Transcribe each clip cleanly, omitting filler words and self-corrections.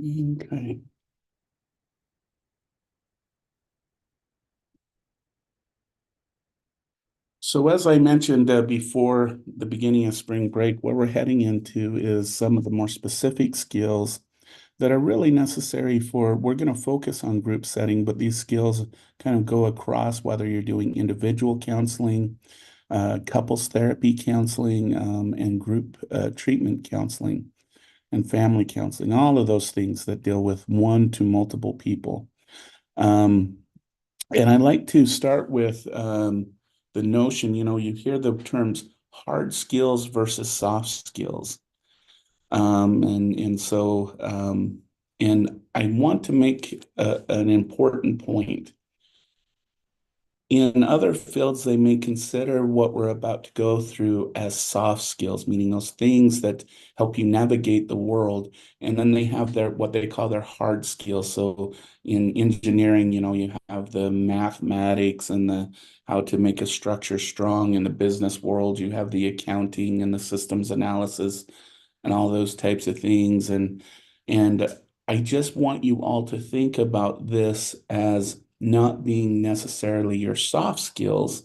Okay. So as I mentioned before the beginning of spring break, what we're heading into is some of the more specific skills that are really necessary we're going to focus on group setting, but these skills kind of go across whether you're doing individual counseling, couples therapy counseling, and group treatment counseling and family counseling, all of those things that deal with one to multiple people. Um, And I like to start with the notion, you hear the terms hard skills versus soft skills. And I want to make an important point. In other fields, they may consider what we're about to go through as soft skills, meaning those things that help you navigate the world. And then they have their what they call their hard skills. So in engineering, you have the mathematics and the how to make a structure strong. In the business world, you have the accounting and the systems analysis and all those types of things. And I just want you all to think about this as not being necessarily your soft skills,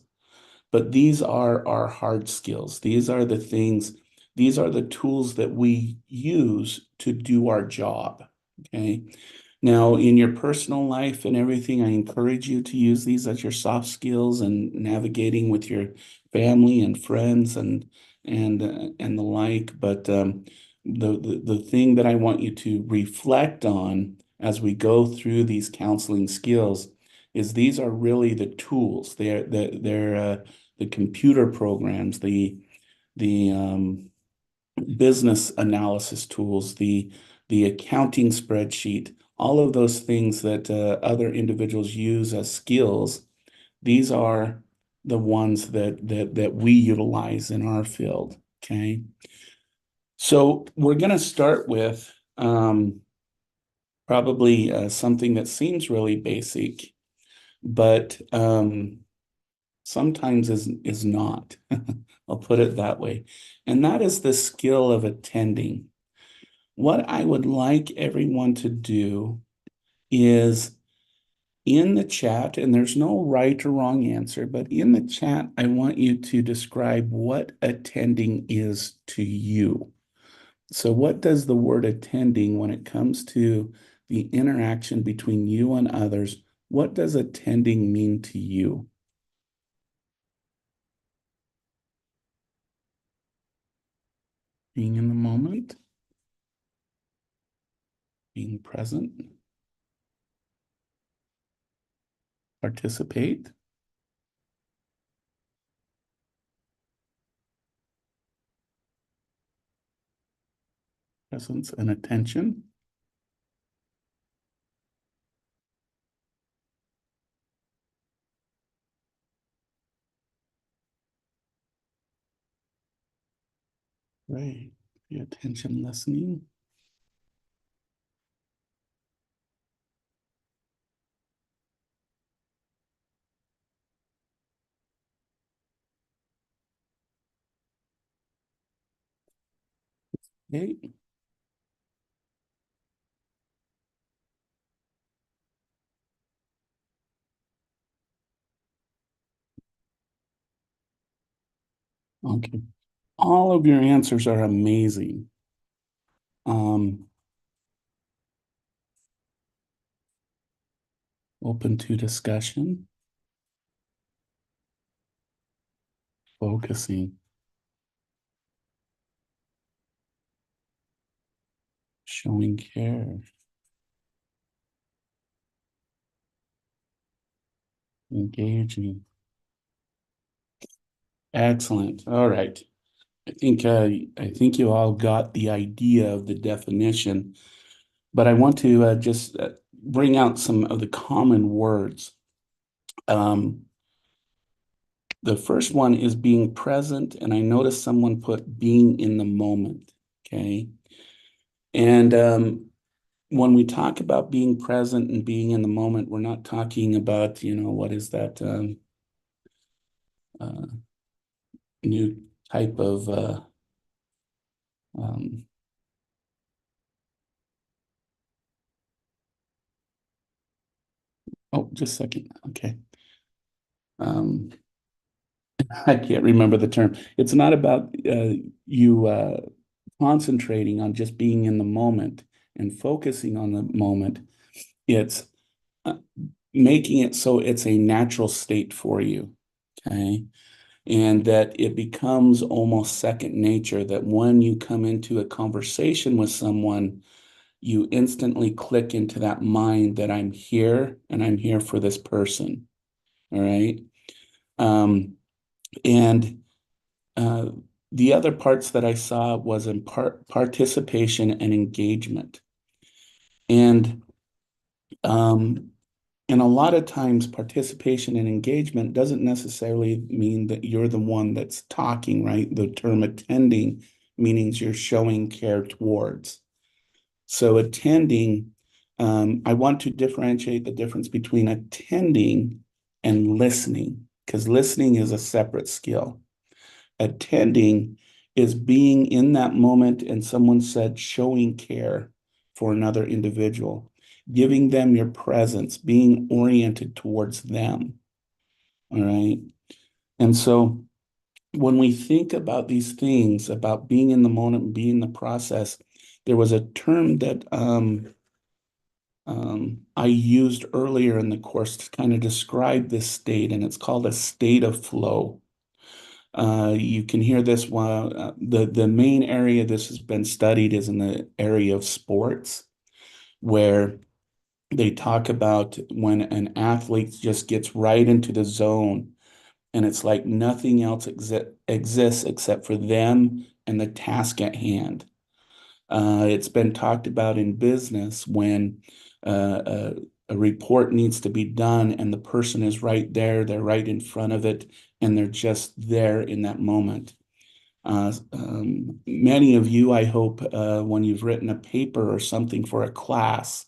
but these are our hard skills. These are the tools that we use to do our job. Okay. Now, in your personal life and everything, I encourage you to use these as your soft skills and navigating with your family and friends and the like. But the thing that I want you to reflect on as we go through these counseling skills is these are really the tools. They're the computer programs, the business analysis tools, the accounting spreadsheet, all of those things that other individuals use as skills. These are the ones that we utilize in our field. Okay, so we're going to start with probably something that seems really basic, but sometimes is not. I'll put it that way. And that is the skill of attending. What I would like everyone to do is in the chat, and there's no right or wrong answer, but in the chat, I want you to describe what attending is to you. So, what does the word attending, when it comes to the interaction between you and others, what does attending mean to you? Being in the moment, being present, participate, presence, and attention. Right. The attention, listening. Okay. Okay. All of your answers are amazing. Um, Open to discussion, focusing, showing care, engaging. Excellent. All right. I think you all got the idea of the definition, but I want to just bring out some of the common words. Um, the first one is being present, and I noticed someone put being in the moment. Okay. And when we talk about being present and being in the moment, we're not talking about, what is that uh, new type of um, Oh, just a second. Okay. Um, I can't remember the term. It's not about you concentrating on just being in the moment and focusing on the moment. It's uh, making it so it's a natural state for you. Okay. And that it becomes almost second nature, that when you come into a conversation with someone, you instantly click into that mind that I'm here and I'm here for this person. All right. And uh, the other parts that I saw was in participation and engagement. And um, and a lot of times, participation and engagement doesn't necessarily mean that you're the one that's talking, right? The term attending means you're showing care towards. So attending, I want to differentiate the difference between attending and listening, because listening is a separate skill. Attending is being in that moment, and someone said showing care for another individual, giving them your presence, being oriented towards them. All right. And so when we think about these things, about being in the moment and being in the process, there was a term that I used earlier in the course to kind of describe this state, and it's called a state of flow. You can hear this while the main area this has been studied is in the area of sports, where they talk about when an athlete just gets right into the zone, and it's like nothing else exists except for them and the task at hand. It's been talked about in business when a report needs to be done and the person is right there, they're right in front of it, and they're just there in that moment. Many of you, I hope, when you've written a paper or something for a class,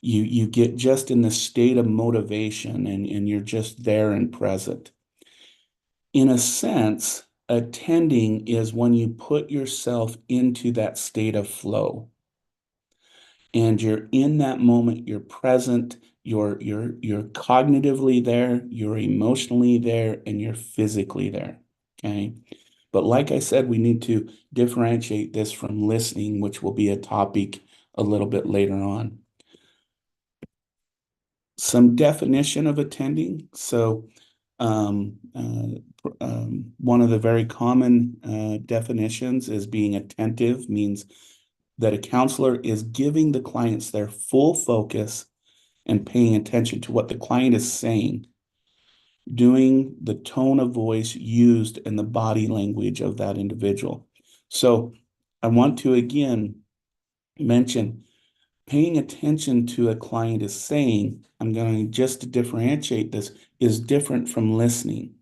you get just in the state of motivation and you're just there and present. In a sense, attending is when you put yourself into that state of flow and you're in that moment, you're present, you're cognitively there, you're emotionally there, and you're physically there. Okay. But like I said, we need to differentiate this from listening, which will be a topic a little bit later on. Some definition of attending. So, one of the very common definitions is being attentive means that a counselor is giving the clients their full focus and paying attention to what the client is saying, doing the tone of voice used and the body language of that individual. So I want to again mention paying attention to a client is saying, I'm going to just to differentiate this, is different from listening.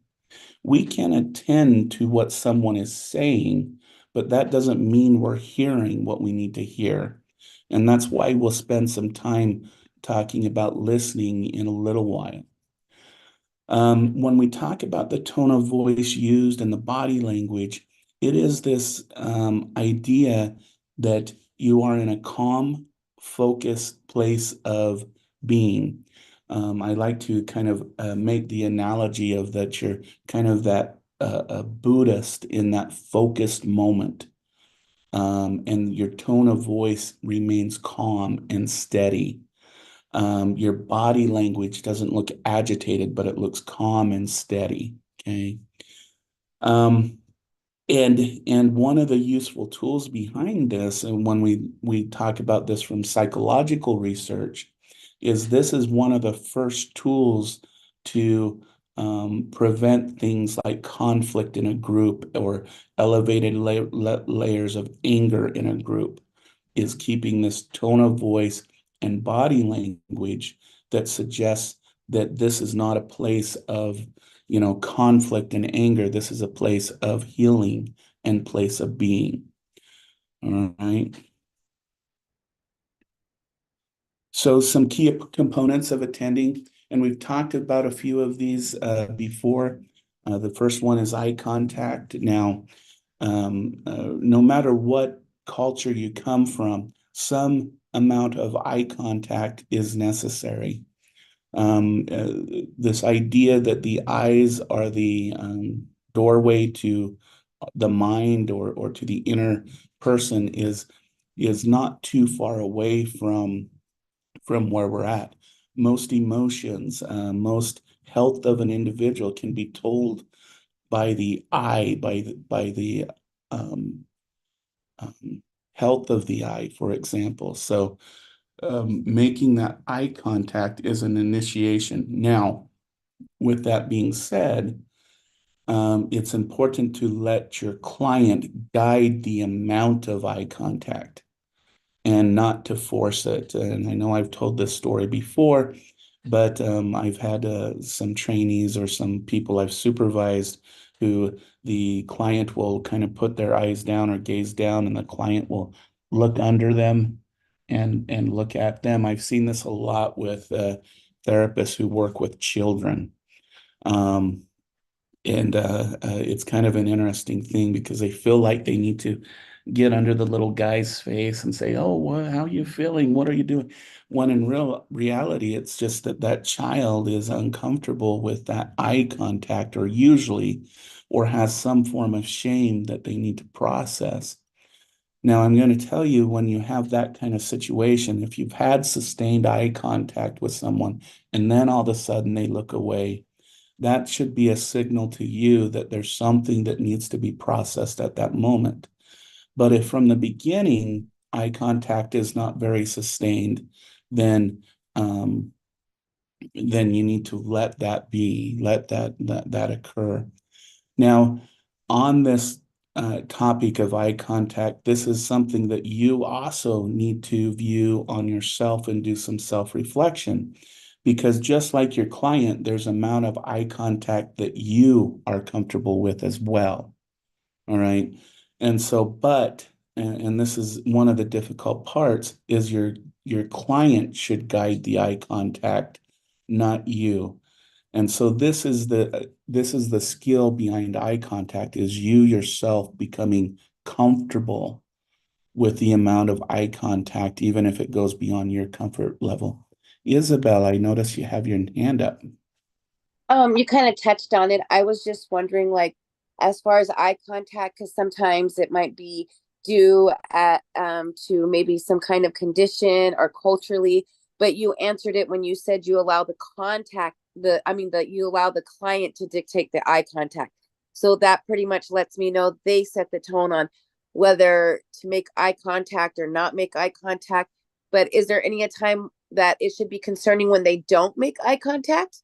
We can attend to what someone is saying, but that doesn't mean we're hearing what we need to hear. And that's why we'll spend some time talking about listening in a little while. When we talk about the tone of voice used and the body language, it is this idea that you are in a calm, focused place of being. I like to kind of make the analogy of that you're kind of that a Buddhist in that focused moment, and your tone of voice remains calm and steady. Your body language doesn't look agitated, but it looks calm and steady. Okay. Um, and one of the useful tools behind this, and when we talk about this from psychological research, is this is one of the first tools to prevent things like conflict in a group or elevated layers of anger in a group, is keeping this tone of voice and body language that suggests that this is not a place of, conflict and anger. This is a place of healing and place of being. All right. So some key components of attending, and we've talked about a few of these before. The first one is eye contact. Now, no matter what culture you come from, some amount of eye contact is necessary. This idea that the eyes are the doorway to the mind or to the inner person is not too far away from where we're at. Most emotions, most health of an individual can be told by the eye, by the um, um, health of the eye, for example. So making that eye contact is an initiation. Now, with that being said, it's important to let your client guide the amount of eye contact and not to force it. And I know I've told this story before, but I've had some trainees or some people I've supervised who the client will kind of put their eyes down or gaze down, and the client will look under them and look at them. I've seen this a lot with therapists who work with children. Um, and it's kind of an interesting thing because they feel like they need to get under the little guy's face and say, "Oh, how are you feeling? What are you doing?" When in real reality, it's just that that child is uncomfortable with that eye contact, or usually, or has some form of shame that they need to process. Now, I'm going to tell you, when you have that kind of situation, if you've had sustained eye contact with someone and then all of a sudden they look away, that should be a signal to you that there's something that needs to be processed at that moment. But if from the beginning eye contact is not very sustained, then um, then you need to let that be, let that occur. Now, on this topic of eye contact, this is something that you also need to view on yourself and do some self-reflection. Because just like your client, there's amount of eye contact that you are comfortable with as well. All right. And so, and this is one of the difficult parts, is your client should guide the eye contact, not you. And so this is the skill behind eye contact, is you yourself becoming comfortable with the amount of eye contact, even if it goes beyond your comfort level. Isabel, I notice you have your hand up. You kind of touched on it. I was just wondering, like, as far as eye contact, because sometimes it might be due at to maybe some kind of condition or culturally, but you answered it when you said you allow the contact, I mean, that you allow the client to dictate the eye contact. So that pretty much lets me know they set the tone on whether to make eye contact or not make eye contact. But is there any a time that it should be concerning when they don't make eye contact?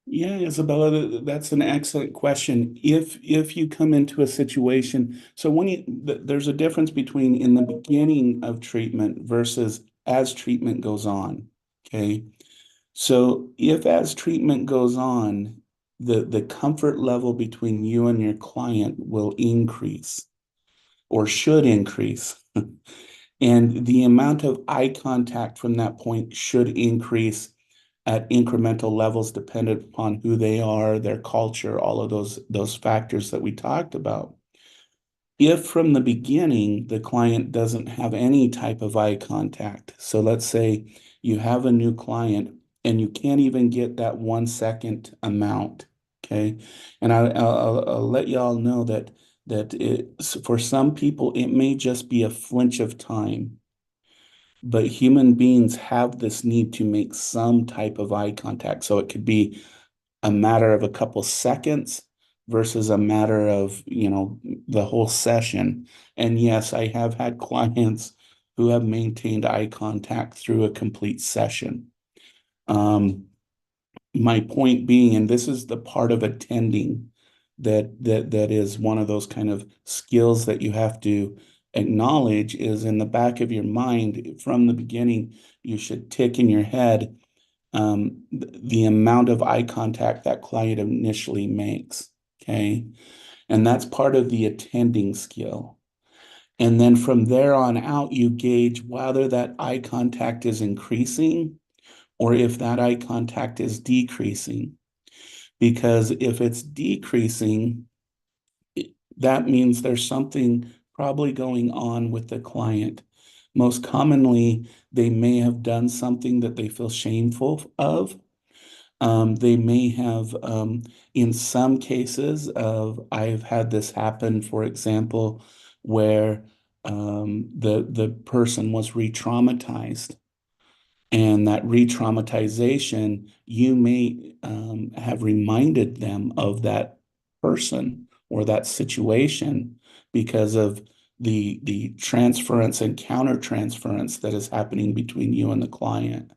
Yeah, Isabella, that's an excellent question. If you come into a situation, so when there's a difference between in the beginning of treatment versus as treatment goes on. Okay. So if as treatment goes on, the comfort level between you and your client will increase or should increase. And the amount of eye contact from that point should increase at incremental levels dependent upon who they are, their culture, all of those factors that we talked about. If from the beginning the client doesn't have any type of eye contact, so let's say you have a new client and you can't even get that 1 second amount, okay? And I'll let y'all know for some people it may just be a flinch of time, but human beings have this need to make some type of eye contact. So it could be a matter of a couple seconds versus a matter of, the whole session. And yes, I have had clients who have maintained eye contact through a complete session. Um, my point being, and this is the part of attending that is one of those kind of skills that you have to acknowledge, is in the back of your mind from the beginning, you should tick in your head the amount of eye contact that client initially makes. Okay. And that's part of the attending skill. And then from there on out, you gauge whether that eye contact is increasing or if that eye contact is decreasing. Because if it's decreasing, that means there's something probably going on with the client. Most commonly, they may have done something that they feel shameful of, They may have, in some cases of, I've had this happen, for example, where the person was re-traumatized, and that re-traumatization, you may have reminded them of that person or that situation because of the transference and counter-transference that is happening between you and the client.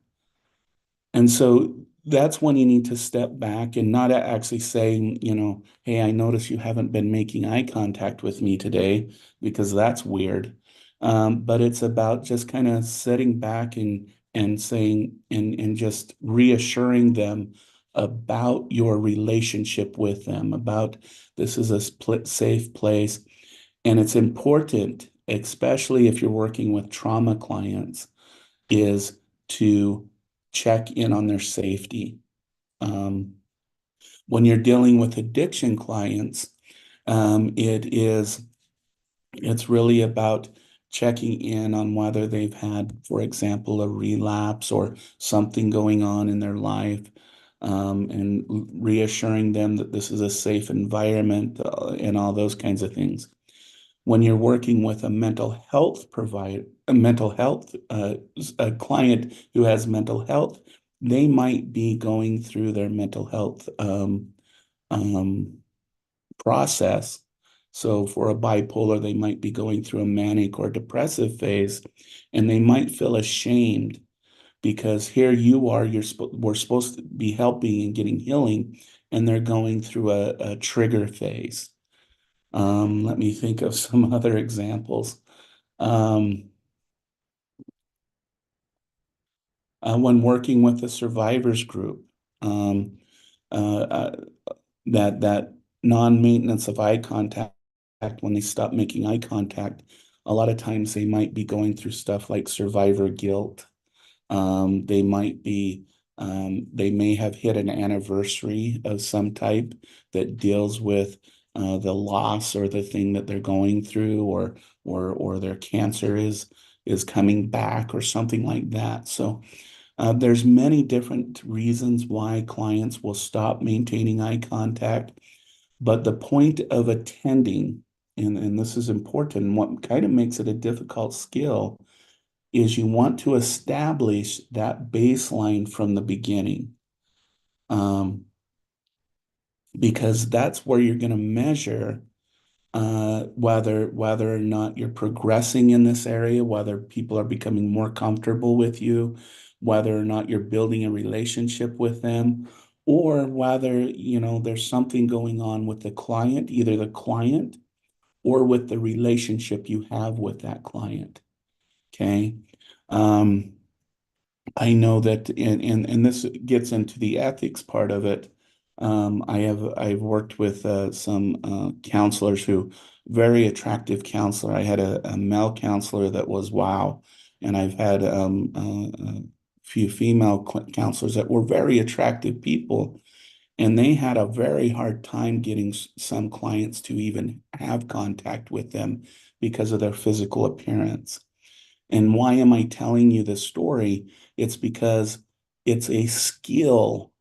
And so that's when you need to step back and not actually saying, hey, I notice you haven't been making eye contact with me today, because that's weird. But it's about just kind of sitting back and saying and just reassuring them about your relationship with them, about this is a safe place. And it's important, especially if you're working with trauma clients, is to check in on their safety. Um, when you're dealing with addiction clients, it's really about checking in on whether they've had, for example, a relapse or something going on in their life, and reassuring them that this is a safe environment, and all those kinds of things. When you're working with a mental health provider, a client who has mental health, they might be going through their mental health um, process. So for a bipolar, they might be going through a manic or depressive phase, and they might feel ashamed because here you are, we're supposed to be helping and getting healing, and they're going through a trigger phase. Let me think of some other examples. Um, when working with a survivors group, um, uh, that non-maintenance of eye contact, when they stop making eye contact, a lot of times they might be going through stuff like survivor guilt. They might be, they may have hit an anniversary of some type that deals with the loss or the thing that they're going through, or their cancer is coming back or something like that. So there's many different reasons why clients will stop maintaining eye contact, but the point of attending, and this is important, what kind of makes it a difficult skill is you want to establish that baseline from the beginning, um, because that's where you're going to measure whether or not you're progressing in this area, whether people are becoming more comfortable with you, whether or not you're building a relationship with them, or whether, there's something going on with the client, either the client or with the relationship you have with that client. Okay. Um, I know that, and this gets into the ethics part of it. I've worked with some counselors who very attractive counselor. I had a male counselor that was wow, and I've had a few female counselors that were very attractive people, and they had a very hard time getting some clients to even have contact with them because of their physical appearance. And why am I telling you this story? It's because it's a skill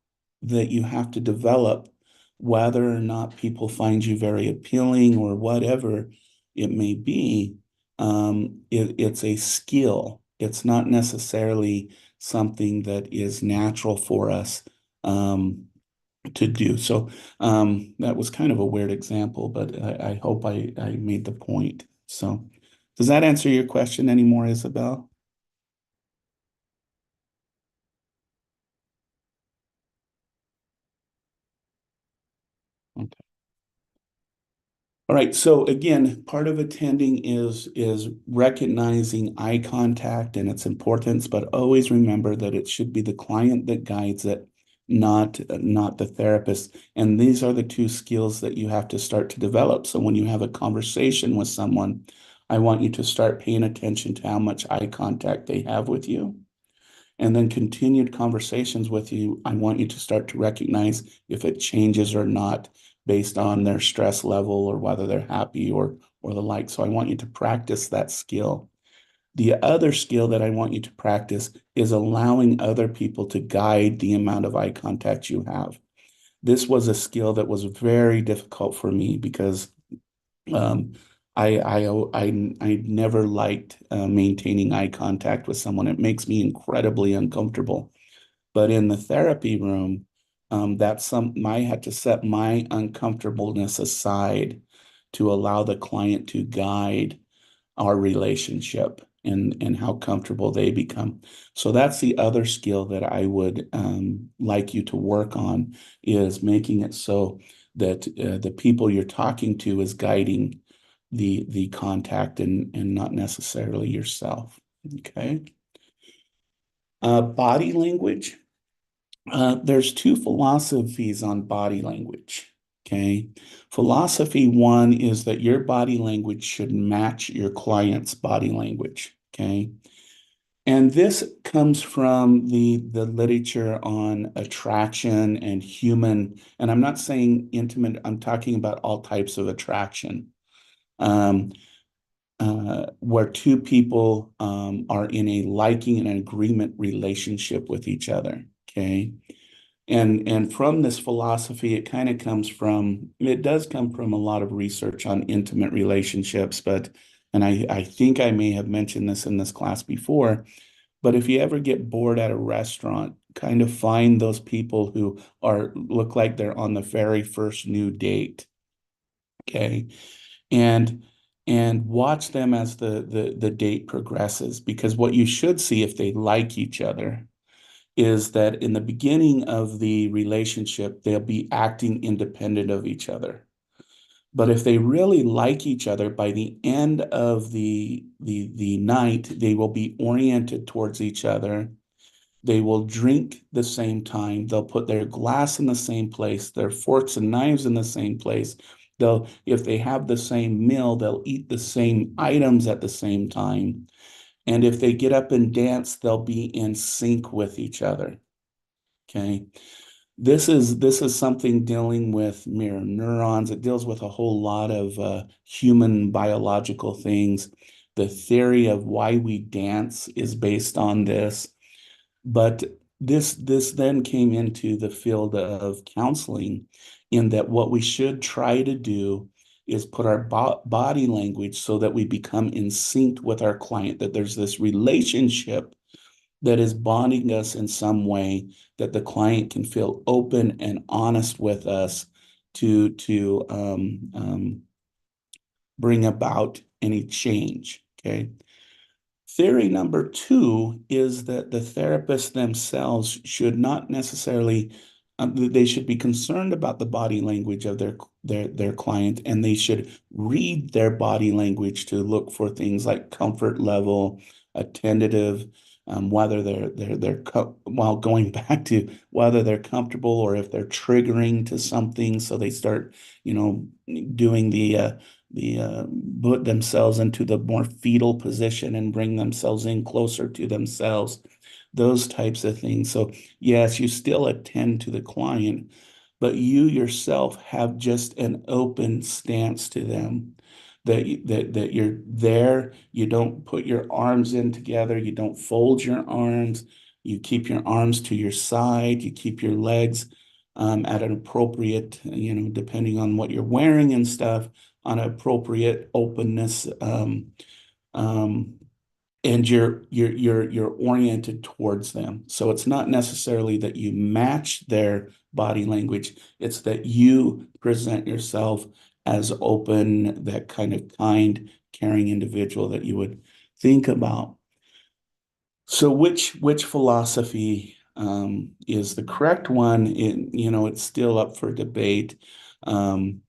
that you have to develop, whether or not people find you very appealing or whatever it may be. It's a skill. It's not necessarily something that is natural for us to do. So that was kind of a weird example, but I hope I made the point. So does that answer your question anymore, Isabel? Okay. All right. So again, part of attending is recognizing eye contact and its importance, but always remember that it should be the client that guides it, not the therapist. And these are the two skills that you have to start to develop. So when you have a conversation with someone, I want you to start paying attention to how much eye contact they have with you. And then continued conversations with you, I want you to start to recognize if it changes or not based on their stress level or whether they're happy or the like. So I want you to practice that skill. The other skill that I want you to practice is allowing other people to guide the amount of eye contact you have. This was a skill that was very difficult for me because um, I never liked maintaining eye contact with someone. It makes me incredibly uncomfortable. But in the therapy room, that's some I had to set my uncomfortableness aside to allow the client to guide our relationship and how comfortable they become. So that's the other skill that I would like you to work on is making it so that the people you're talking to is guiding the contact and not necessarily yourself. Okay. Body language. There's two philosophies on body language. Okay. Philosophy one is that your body language should match your client's body language. Okay. And this comes from the literature on attraction and human, and I'm not saying intimate, I'm talking about all types of attraction. Um, where two people are in a liking and agreement relationship with each other. Okay. And from this philosophy, it kind of comes from, it does come from a lot of research on intimate relationships, but, and I think I may have mentioned this in this class before, but if you ever get bored at a restaurant, kind of find those people who look like they're on the very first new date. Okay. And and watch them as the date progresses, because what you should see if they like each other is that in the beginning of the relationship, they'll be acting independent of each other. But if they really like each other, by the end of the night, they will be oriented towards each other. They will drink the same time. They'll put their glass in the same place, their forks and knives in the same place. They'll, if they have the same meal, they'll eat the same items at the same time. And if they get up and dance, they'll be in sync with each other. Okay. This is something dealing with mirror neurons. It deals with a whole lot of human biological things. The theory of why we dance is based on this. But this then came into the field of counseling, in that what we should try to do is put our body language so that we become in sync with our client, that there's this relationship that is bonding us in some way, that the client can feel open and honest with us to bring about any change. Okay. Theory number two is that the therapists themselves should not necessarily, they should be concerned about the body language of their client, and they should read their body language to look for things like comfort level, attentive, whether while going back to whether they're comfortable or if they're triggering to something, so they start, doing the put themselves into the more fetal position and bring themselves in closer to themselves, those types of things. So yes, you still attend to the client, but you yourself have just an open stance to them. That you're there, you don't put your arms in together, you don't fold your arms, you keep your arms to your side, you keep your legs at an appropriate, depending on what you're wearing and stuff, on appropriate openness, um, and you're oriented towards them. So it's not necessarily that you match their body language; it's that you present yourself as open, that kind of kind, caring individual that you would think about. So which philosophy is the correct one? It's still up for debate. Um,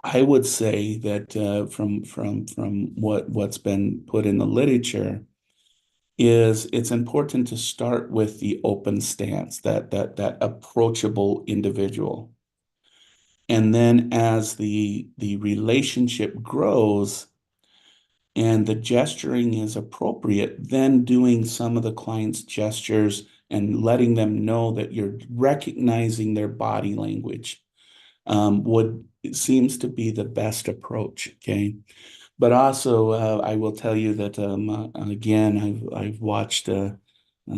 I would say that from what's been put in the literature is it's important to start with the open stance, that approachable individual. And then as the relationship grows and the gesturing is appropriate, then doing some of the client's gestures and letting them know that you're recognizing their body language would it seems to be the best approach. Okay. But also, I will tell you that again, I've watched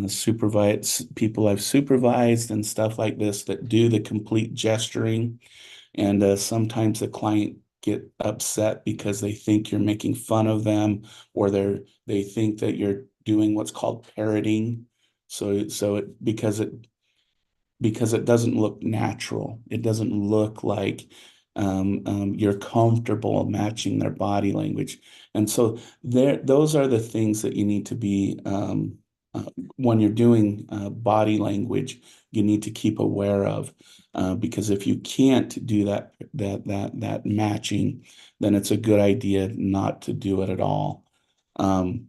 supervise people I've supervised and stuff like this that do the complete gesturing, and sometimes the client get upset because they think you're making fun of them, or they think that you're doing what's called parroting. Because it doesn't look natural. It doesn't look like you're comfortable matching their body language. And so those are the things that you need to be when you're doing body language, you need to keep aware of. Because if you can't do that matching, then it's a good idea not to do it at all. Um,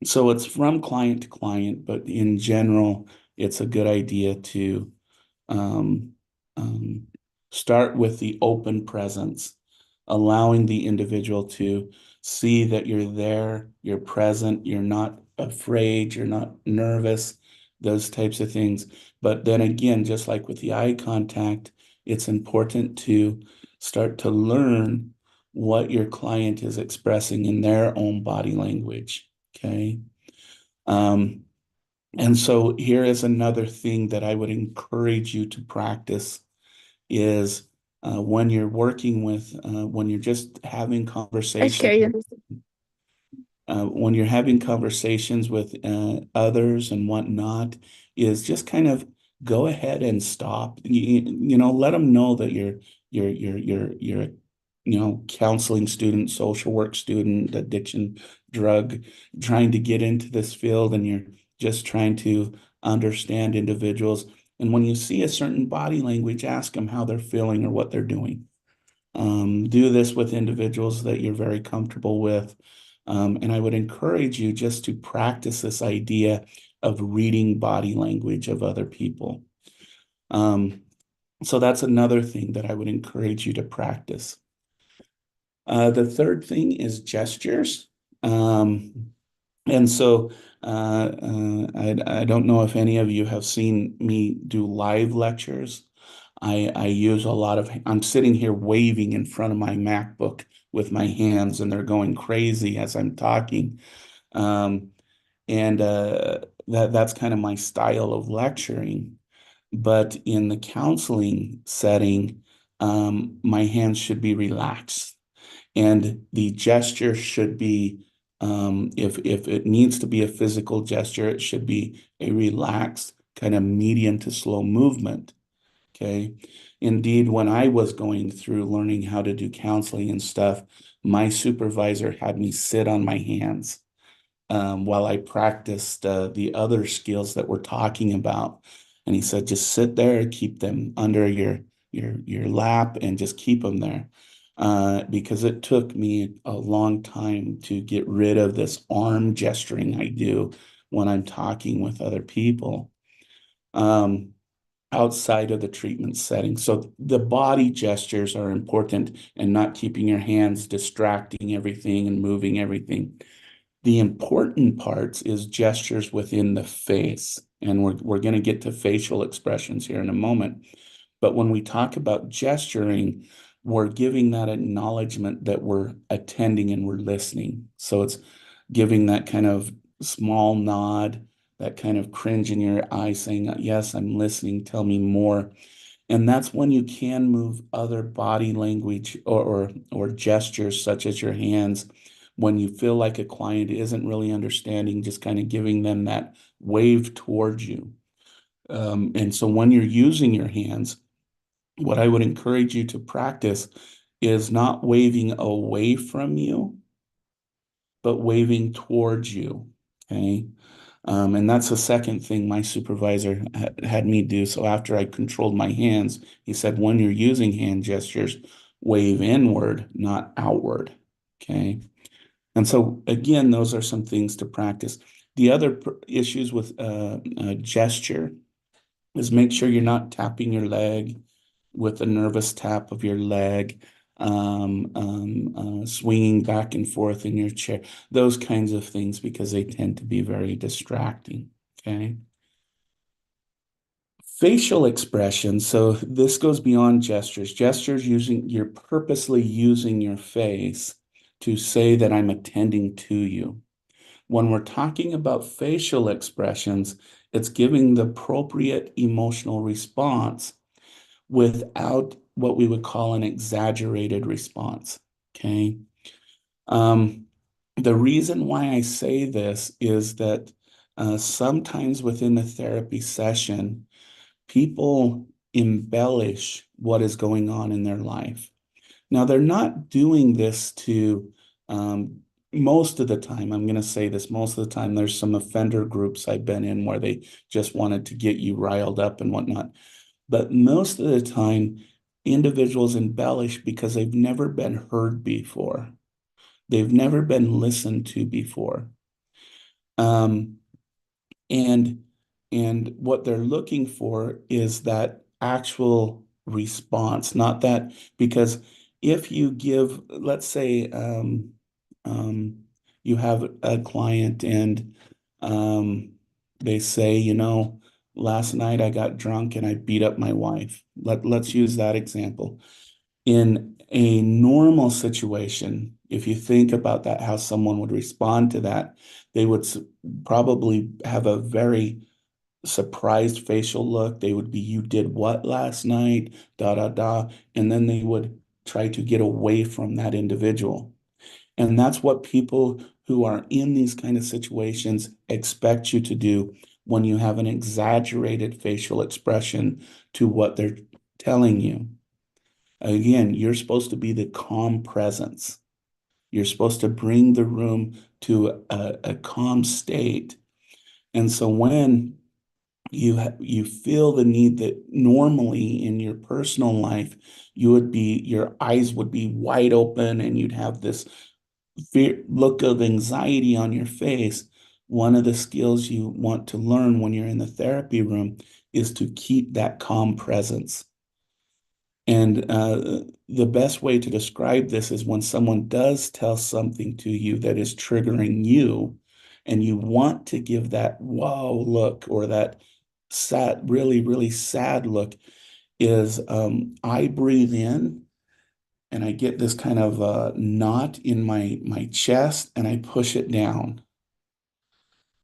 so it's from client to client, but in general, it's a good idea to um, um, start with the open presence, allowing the individual to see that you're there, you're present, you're not afraid, you're not nervous, those types of things. But then again, just like with the eye contact, it's important to start to learn what your client is expressing in their own body language. Okay. Um, and so here is another thing that I would encourage you to practice is when you're working with, when you're just having Acho que conversations, é when you're having conversations with others and whatnot, is just kind of go ahead and stop. Let them know that you're counseling student, social work student, addiction, drug, trying to get into this field, and you're just trying to understand individuals. And when you see a certain body language, ask them how they're feeling or what they're doing. Do this with individuals that you're very comfortable with. And I would encourage you just to practice this idea of reading body language of other people. Um, so that's another thing that I would encourage you to practice. The third thing is gestures. And so I don't know if any of you have seen me do live lectures. I use a lot of, I'm sitting here waving in front of my MacBook with my hands, and they're going crazy as I'm talking. Um, and that's kind of my style of lecturing. But in the counseling setting, my hands should be relaxed, and the gesture should be, if it needs to be a physical gesture, it should be a relaxed kind of medium to slow movement. Okay. Indeed, when I was going through learning how to do counseling and stuff, my supervisor had me sit on my hands while I practiced the other skills that we're talking about. And he said, just sit there, keep them under your lap, and just keep them there. Because it took me a long time to get rid of this arm gesturing I do when I'm talking with other people. Um, outside of the treatment setting. So the body gestures are important, and not keeping your hands distracting everything and moving everything. The important parts is gestures within the face. And we're going to get to facial expressions here in a moment. But when we talk about gesturing, we're giving that acknowledgement that we're attending and we're listening. So it's giving that kind of small nod, that kind of cringe in your eye saying, yes, I'm listening, tell me more. And that's when you can move other body language or gestures such as your hands when you feel like a client isn't really understanding, just kind of giving them that wave towards you. And so when you're using your hands, what I would encourage you to practice is not waving away from you, but waving towards you. Okay. And that's the second thing my supervisor had me do. So after I controlled my hands, he said, when you're using hand gestures, wave inward, not outward. Okay. And so again, those are some things to practice. The other issues with gesture is make sure you're not tapping your leg with a nervous tap of your leg, swinging back and forth in your chair, those kinds of things, because they tend to be very distracting. Okay. Facial expressions. So this goes beyond gestures. Gestures using, you're purposely using your face to say that I'm attending to you. When we're talking about facial expressions, it's giving the appropriate emotional response without what we would call an exaggerated response. Okay. Um, the reason why I say this is that sometimes within the therapy session, people embellish what is going on in their life. Now, they're not doing this to, most of the time, I'm going to say this, most of the time, there's some offender groups I've been in where they just wanted to get you riled up and whatnot. But most of the time, individuals embellish because they've never been heard before. They've never been listened to before. Um, and and what they're looking for is that actual response, not that because if you give, let's say, um, you have a client and they say, last night I got drunk and I beat up my wife. Let's use that example. In a normal situation, if you think about that, how someone would respond to that, they would probably have a very surprised facial look. They would be, you did what last night? Da, da, da. And then they would try to get away from that individual. And that's what people who are in these kind of situations expect you to do when you have an exaggerated facial expression to what they're telling you. Again, you're supposed to be the calm presence. You're supposed to bring the room to a calm state. And so when you feel the need that normally in your personal life, your eyes would be wide open and you'd have this look of anxiety on your face. One of the skills you want to learn when you're in the therapy room is to keep that calm presence. And the best way to describe this is when someone does tell something to you that is triggering you, and you want to give that wow look or that sad, really, really sad look, is I breathe in and I get this kind of knot in my chest and I push it down.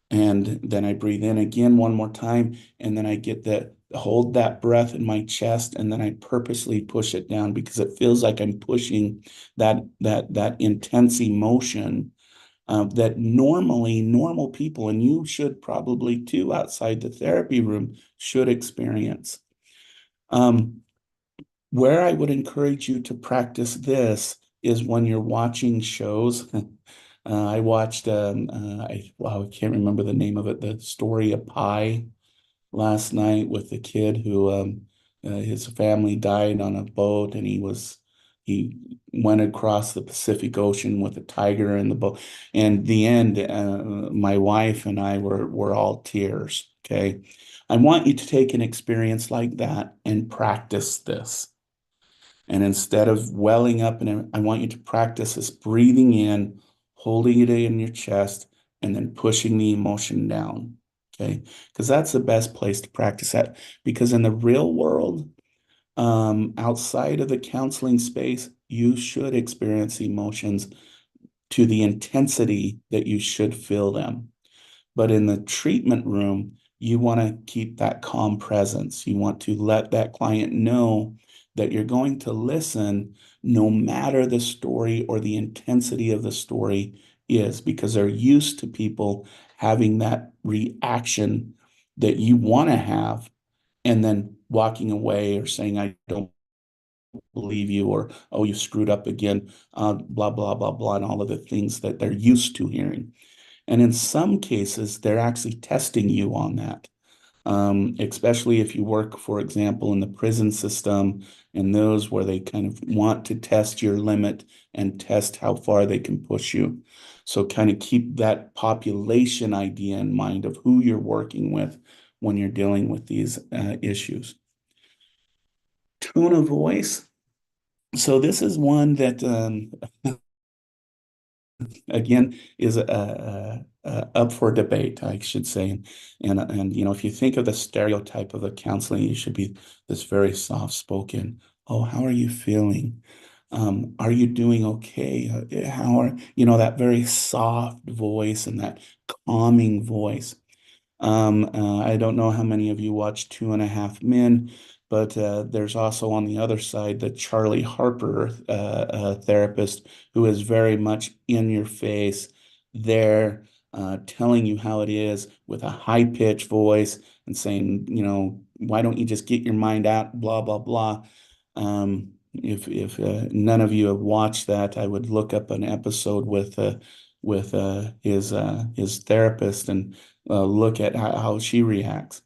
And then I breathe in again one more time, and then I get that hold that breath in my chest, and then I purposely push it down because it feels like I'm pushing that intense emotion that normally normal people, and you should probably too outside the therapy room, should experience. Um, where I would encourage you to practice this is when you're watching shows. I watched, wow, I can't remember the name of it, the story of Pi last night with the kid who, his family died on a boat and he went across the Pacific Ocean with a tiger in the boat. And the end, my wife and I were all tears. Okay. I want you to take an experience like that and practice this. And instead of welling up, and I want you to practice this breathing in, holding it in your chest, and then pushing the emotion down. Okay. Because that's the best place to practice that. Because in the real world, outside of the counseling space, you should experience emotions to the intensity that you should feel them. But in the treatment room, you want to keep that calm presence. You want to let that client know that you're going to listen no matter the story or the intensity of the story is, because they're used to people having that reaction that you want to have and then walking away or saying, I don't believe you, or, oh, you screwed up again, blah, blah, blah, blah, and all of the things that they're used to hearing. And in some cases, they're actually testing you on that. Especially if you work, for example, in the prison system and those where they kind of want to test your limit and test how far they can push you. So kind of keep that population idea in mind of who you're working with when you're dealing with these issues. Tone of voice. So this is one that again is up for debate, I should say. And if you think of the stereotype of a counseling, you should be this very soft spoken. Oh, how are you feeling? Are you doing okay? How are, that very soft voice and that calming voice. I don't know how many of you watch Two and a Half Men, but there's also on the other side the Charlie Harper therapist who is very much in your face, there, telling you how it is with a high-pitched voice and saying, why don't you just get your mind out, blah, blah, blah. If none of you have watched that, I would look up an episode with his therapist and look at how she reacts.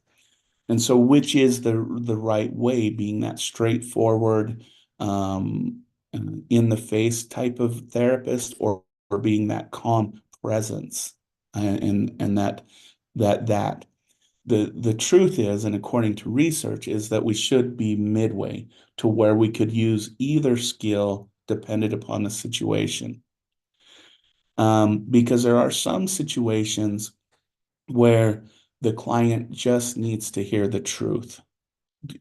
And so, which is the right way, being that straightforward, um, in the face type of therapist, or being that calm presence, and that the truth is, and according to research, is that we should be midway to where we could use either skill dependent upon the situation. Because there are some situations where the client just needs to hear the truth.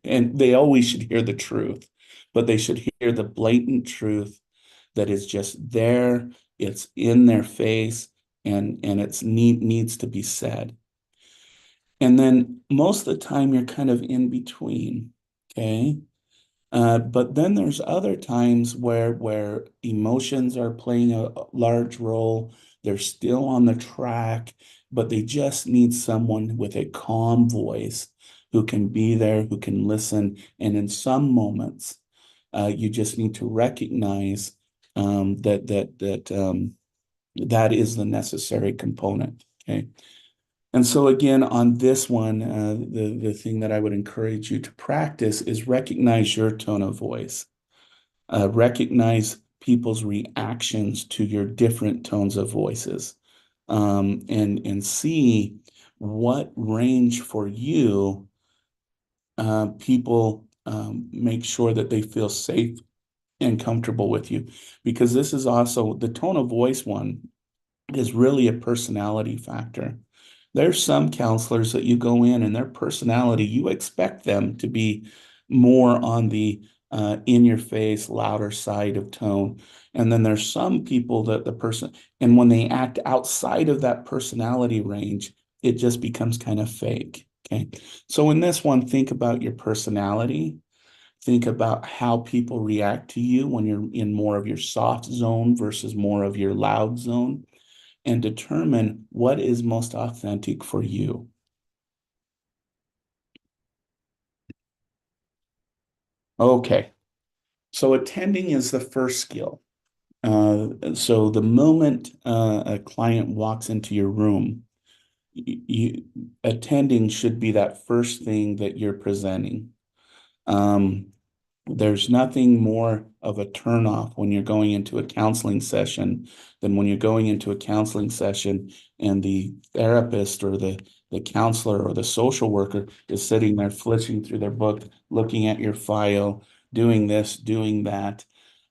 And they always should hear the truth, but they should hear the blatant truth that is just there, it's in their face, and needs to be said. And then most of the time you're kind of in between, okay? But then there's other times where emotions are playing a large role. They're still on the track, but they just need someone with a calm voice who can be there, who can listen. And in some moments, you just need to recognize that is the necessary component. Okay. And so again, on this one, the thing that I would encourage you to practice is recognize your tone of voice. Recognize people's reactions to your different tones of voices, and see what range for you people make sure that they feel safe and comfortable with you. Because this is also the tone of voice one is really a personality factor. There's some counselors that you go in and their personality, you expect them to be more on the in your face, louder side of tone. And then there's some people that and when they act outside of that personality range, it just becomes kind of fake. Okay. So in this one, think about your personality. Think about how people react to you when you're in more of your soft zone versus more of your loud zone, and determine what is most authentic for you. Okay, so attending is the first skill. So the moment a client walks into your room, attending should be that first thing that you're presenting. Um, There's nothing more of a turnoff when you're going into a counseling session than when you're going into a counseling session and the therapist or the counselor or the social worker is sitting there flipping through their book, looking at your file, doing this, doing that,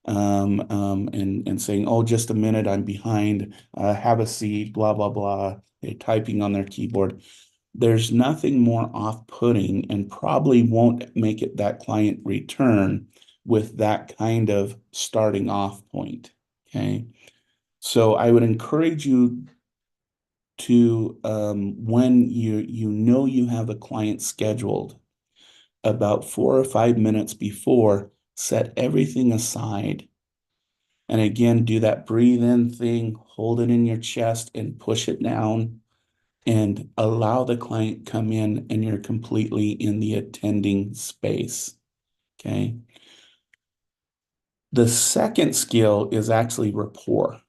and saying, "Oh, just a minute, I'm behind. Have a seat." Blah blah blah. They're typing on their keyboard. There's nothing more off-putting and probably won't make it that client return with that kind of starting off point. Okay. So I would encourage you to, when you have a client scheduled, about 4 or 5 minutes before, set everything aside. And again, do that breathe in thing, hold it in your chest and push it down, and allow the client come in and you're completely in the attending space. Okay. The second skill is actually rapport.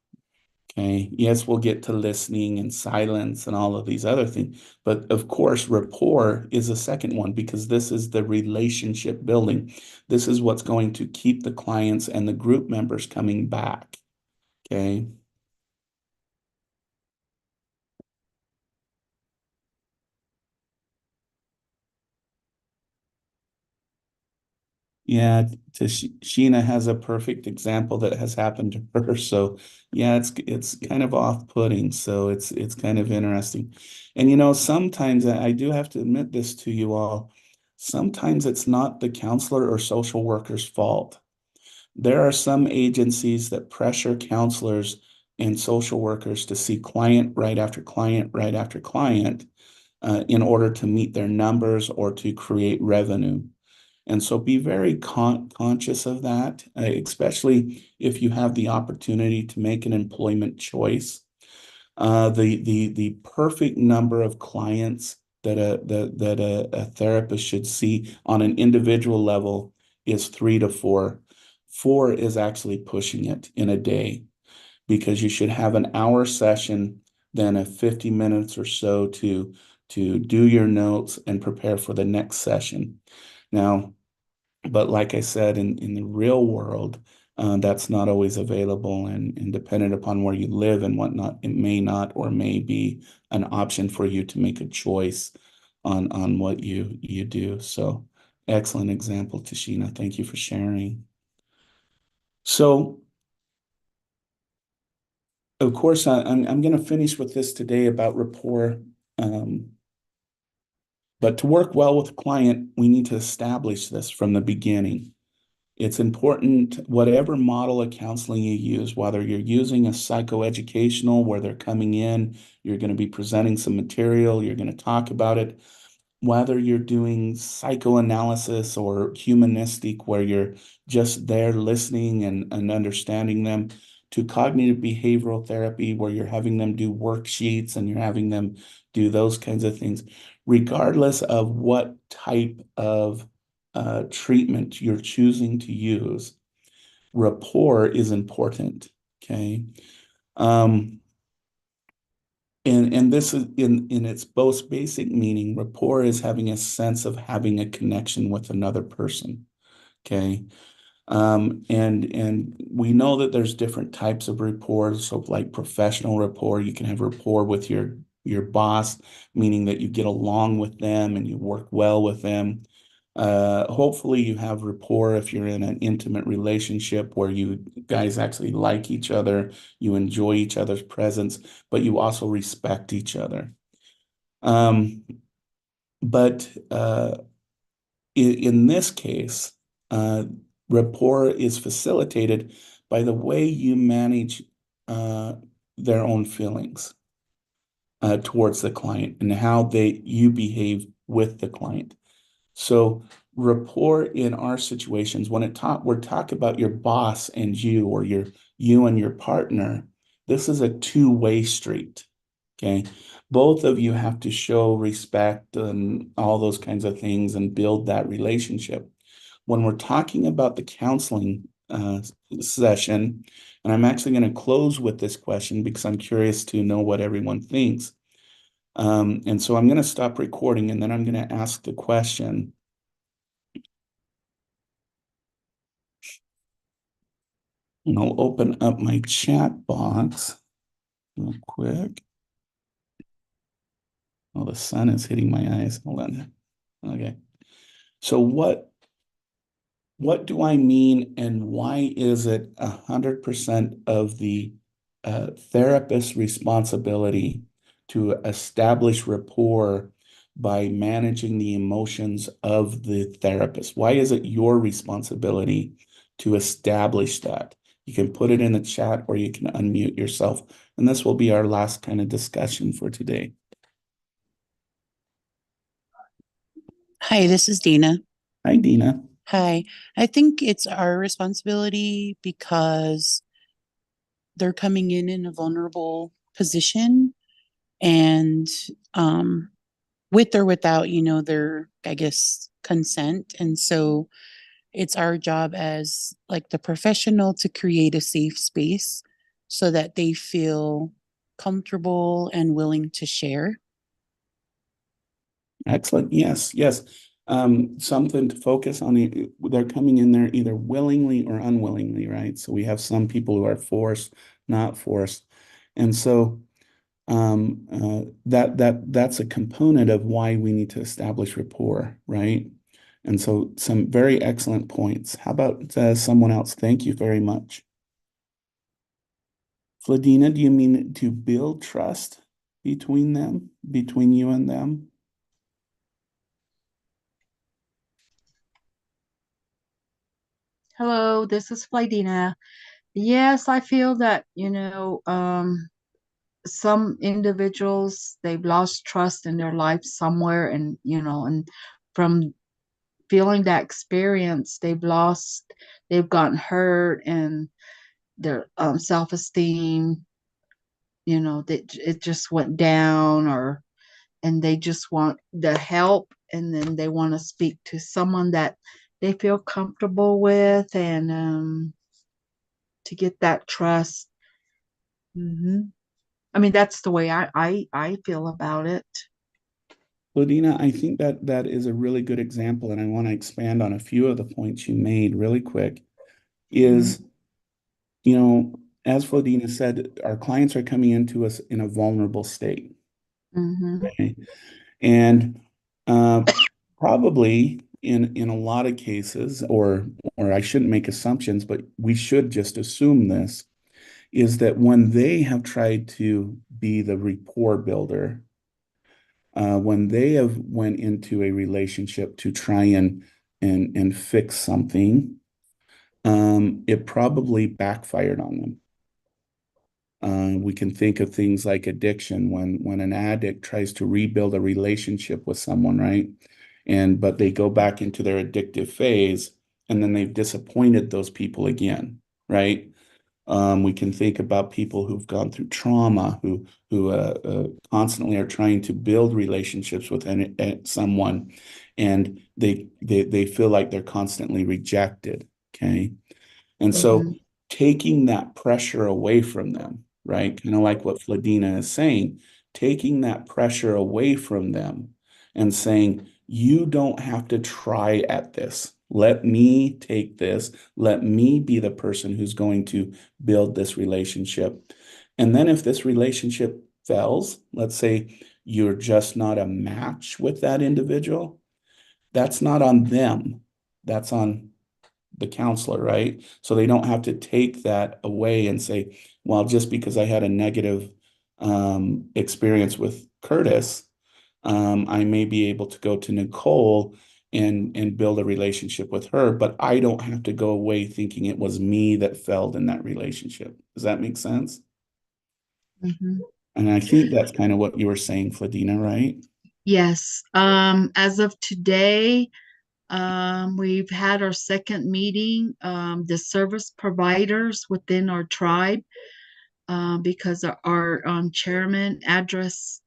Okay. Yes, we'll get to listening and silence and all of these other things. But of course, rapport is the second one because this is the relationship building. This is what's going to keep the clients and the group members coming back. Okay. Yeah, Sheena has a perfect example that has happened to her. So yeah, it's kind of off-putting. So it's kind of interesting. And sometimes I do have to admit this to you all. Sometimes it's not the counselor or social worker's fault. There are some agencies that pressure counselors and social workers to see client right after client right after client in order to meet their numbers or to create revenue. And so be very conscious of that, especially if you have the opportunity to make an employment choice. The perfect number of clients that a therapist should see on an individual level is 3 to 4. 4 is actually pushing it in a day because you should have an hour session, then a 50 minutes or so to do your notes and prepare for the next session. Now, but like I said, in the real world, that's not always available, and dependent upon where you live and whatnot, it may not or may be an option for you to make a choice on what you do. So, excellent example, Tashina. Thank you for sharing. So, of course, I'm going to finish with this today about rapport. Um, but to work well with a client, we need to establish this from the beginning. It's important, whatever model of counseling you use, whether you're using a psychoeducational where they're coming in, you're going to be presenting some material, you're going to talk about it, whether you're doing psychoanalysis or humanistic, where you're just there listening and understanding them, to cognitive behavioral therapy, where you're having them do worksheets and you're having them do those kinds of things, regardless of what type of treatment you're choosing to use, rapport is important. Okay. Um, and this is in its most basic meaning, rapport is having a sense of having a connection with another person. Okay. And we know that there's different types of rapport. So like professional rapport, you can have rapport with your boss, meaning that you get along with them and you work well with them. Hopefully you have rapport if you're in an intimate relationship where you guys actually like each other, you enjoy each other's presence, but you also respect each other. Um, but in this case, uh, rapport is facilitated by the way you manage uh, their own feelings towards the client and how you behave with the client. So rapport in our situations, when we're talking about your boss and you, or you and your partner, this is a two-way street. Okay. Both of you have to show respect and all those kinds of things and build that relationship. When we're talking about the counseling session, and I'm actually going to close with this question because I'm curious to know what everyone thinks. And so I'm going to stop recording and then I'm going to ask the question. And I'll open up my chat box real quick. Oh, the sun is hitting my eyes. Hold on. Okay. So what do I mean, and why is it 100% of the therapist's responsibility to establish rapport by managing the emotions of the therapist? Why is it your responsibility to establish that? You can put it in the chat or you can unmute yourself. And this will be our last kind of discussion for today. Hi, this is Dina. Hi, Dina. Hi. I think it's our responsibility because they're coming in a vulnerable position and um with or without, their, I guess, consent. And so it's our job as like the professional to create a safe space so that they feel comfortable and willing to share. Excellent. Yes, yes. Something to focus on. They're coming in there either willingly or unwillingly, right? So we have some people who are forced, not forced. And so that's a component of why we need to establish rapport, right? And so some very excellent points. How about someone else? Thank you very much. Fladina, do you mean to build trust between them, between you and them? Hello, this is Fladina. Yes, I feel that, some individuals, they've lost trust in their life somewhere, and, and from feeling that experience, they've gotten hurt, and their self-esteem, that it just went down, and they just want the help, and then they want to speak to someone that they feel comfortable with, and to get that trust. hmm I mean, that's the way I feel about it. Ladina, I think that that is a really good example, and I want to expand on a few of the points you made really quick. hmm Is, as Fladina said, our clients are coming into us in a vulnerable state. hmm Okay? And uh, probably in a lot of cases, or I shouldn't make assumptions, but we should just assume this, is that when they have tried to be the rapport builder, when they have went into a relationship to try and fix something, it probably backfired on them. We can think of things like addiction when an addict tries to rebuild a relationship with someone, right? But they go back into their addictive phase, and then they've disappointed those people again, right? We can think about people who've gone through trauma, who constantly are trying to build relationships with someone, and they feel like they're constantly rejected. Okay, and so hmm taking that pressure away from them, right? Kind of like what Fladina is saying, taking that pressure away from them and saying, you don't have to try at this. Let me take this. Let me be the person who's going to build this relationship. And then if this relationship fails, let's say you're just not a match with that individual, that's not on them. That's on the counselor, right? So they don't have to take that away and say, well, just because I had a negative experience with Curtis, I may be able to go to Nicole and build a relationship with her, but I don't have to go away thinking it was me that failed in that relationship. Does that make sense? hmm And I think that's kind of what you were saying, Fladina, right? Yes. As of today, we've had our second meeting, the service providers within our tribe, because our chairman addressed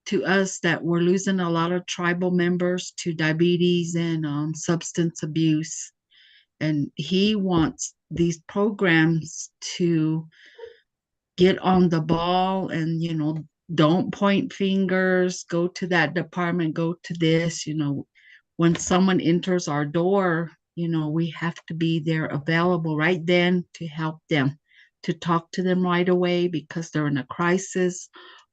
to us that we're losing a lot of tribal members to diabetes and substance abuse. And he wants these programs to get on the ball, and, don't point fingers, go to that department, go to this. When someone enters our door, we have to be there available right then to help them, to talk to them right away because they're in a crisis,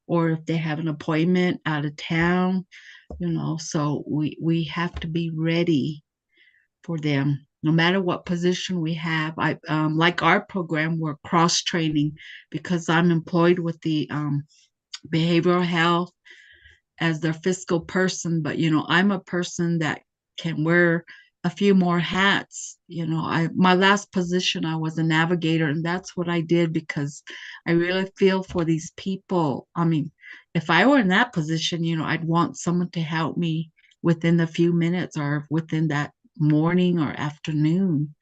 or if they have an appointment out of town. So we have to be ready for them no matter what position we have. I like our program, we're cross training because I'm employed with the behavioral health as their fiscal person, but I'm a person that can wear a few more hats. I my last position, I was a navigator, and that's what I did because I really feel for these people. I mean, if I were in that position, I'd want someone to help me within a few minutes or within that morning or afternoon.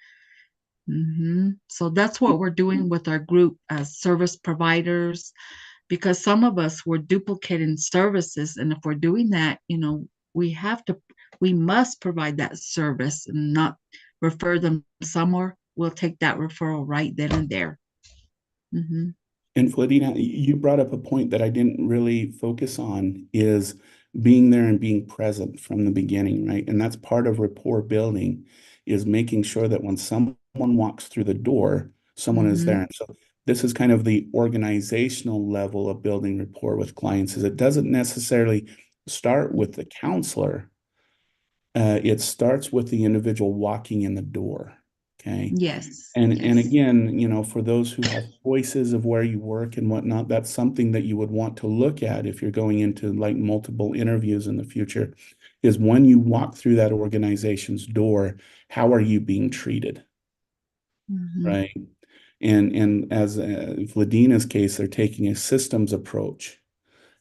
So that's what we're doing with our group as service providers, because some of us were duplicating services. And if we're doing that, we have to, we must provide that service and not refer them somewhere. We'll take that referral right then and there. hmm And Fladina, you brought up a point that I didn't really focus on is being there and being present from the beginning, right? And that's part of rapport building is making sure that when someone walks through the door, someone is there. hmm And so this is kind of the organizational level of building rapport with clients is it doesn't necessarily start with the counselor. It starts with the individual walking in the door. Okay. Yes, And yes. again, for those who have choices of where you work and whatnot, that's something that you would want to look at if you're going into like multiple interviews in the future, is when you walk through that organization's door, how are you being treated, Mhm. right? And as Vladina's case, they're taking a systems approach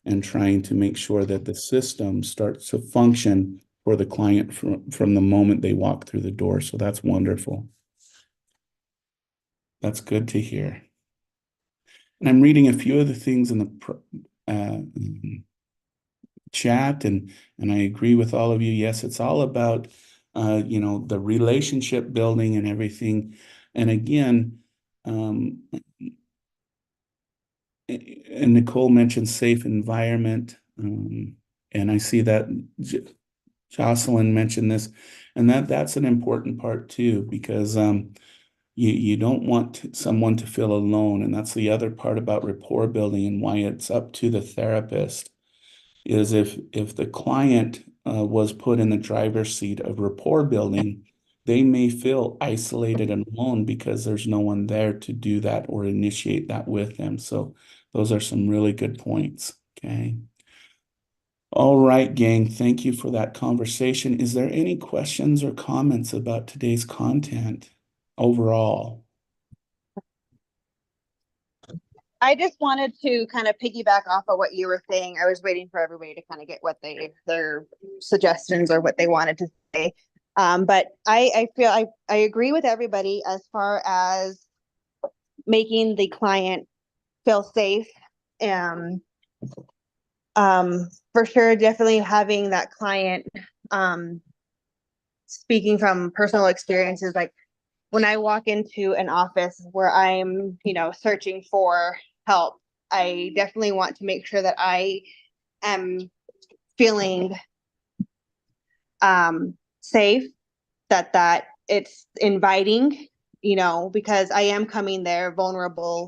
and trying to make sure that the system starts to function for the client from the moment they walk through the door. So that's wonderful. That's good to hear. And I'm reading a few of the things in the chat, and I agree with all of you. Yes, it's all about the relationship building and everything. And again, and Nicole mentioned safe environment, and I see that Jocelyn mentioned this, and that's an important part too, because you don't want someone to feel alone, and that's the other part about rapport building and why it's up to the therapist is if the client was put in the driver's seat of rapport building, they may feel isolated and alone because there's no one there to do that or initiate that with them. So those are some really good points. Okay. All right, gang. Thank you for that conversation. Is there any questions or comments about today's content overall? I just wanted to kind of piggyback off of what you were saying. I was waiting for everybody to kind of get what their suggestions or what they wanted to say. But I feel I agree with everybody as far as making the client feel safe. For sure, definitely having that client speaking from personal experiences, like when I walk into an office where I'm, searching for help, I definitely want to make sure that I am feeling safe, that it's inviting, because I am coming there vulnerable